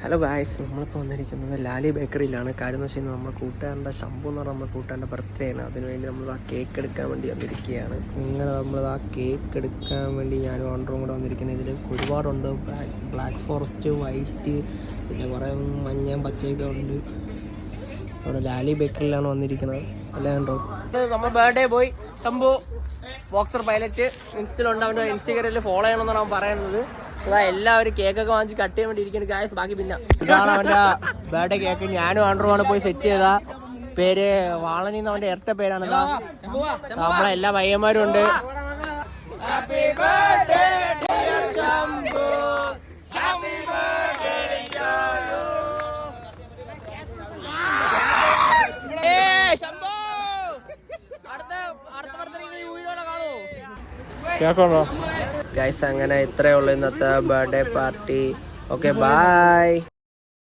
Hello guys, നമ്മളിപ്പോൾ വന്നിരിക്കുന്നത് ലാലി ബേക്കറിയിലാണ്. കാര്യം എന്ന് വെച്ച് കഴിഞ്ഞാൽ നമ്മുടെ കൂട്ടുകാരൻ്റെ ശംഭു എന്ന് പറഞ്ഞാൽ നമ്മുടെ കൂട്ടുകാരൻ്റെ ബർത്ത്ഡേ ആണ്. അതിനുവേണ്ടി നമ്മൾ ആ കേക്ക് എടുക്കാൻ വേണ്ടി വന്നിരിക്കുകയാണ്. ഇങ്ങനെ നമ്മൾ ആ കേക്ക് എടുക്കാൻ വേണ്ടി ഞാനും ഓണറും കൂടെ വന്നിരിക്കുന്നത്. ഇതിൽ ഒരുപാടുണ്ട്. ബ്ലാക്ക് ഫോറസ്റ്റ്, വൈറ്റ്, പിന്നെ കുറേ മഞ്ഞയും പച്ചയൊക്കെ ഉണ്ട്. നമ്മുടെ ലാലി ബേക്കറിയിലാണ് വന്നിരിക്കുന്നത്. അല്ലേ കണ്ടോ? നമ്മൾ birthday boy Shambhu boxer pilot ഇൻസ്റ്റയിലുണ്ട്. അവൻ്റെ ഇൻസ്റ്റഗ്രാമിൽ ഫോളോ ചെയ്യണമെന്നാണ് അവൻ പറയുന്നത്. അതാ എല്ലാവരും കേക്കൊക്കെ വാങ്ങിച്ച് കട്ട് ചെയ്യാൻ വേണ്ടി ഇരിക്കുന്നത്. ഗായ്സ്, ബാക്കി പിന്നെ ഇതാണ് അവൻ്റെ ബർത്ത്ഡേ കേക്ക്. ഞാനും ആൻഡ്രുവാണ് പോയി സെറ്റ് ചെയ്താ. പേര് വാളനിന്ന് അവൻ്റെ ഇരട്ട പേരാണ്. നമ്മളെ എല്ലാ പയ്യന്മാരും ഉണ്ട്. കേൾക്കണോ ഗൈസ്? അങ്ങനെ ഇത്രയേ ഉള്ളൂ ഇന്നത്തെ ബർത്ത്ഡേ പാർട്ടി. Okay, by.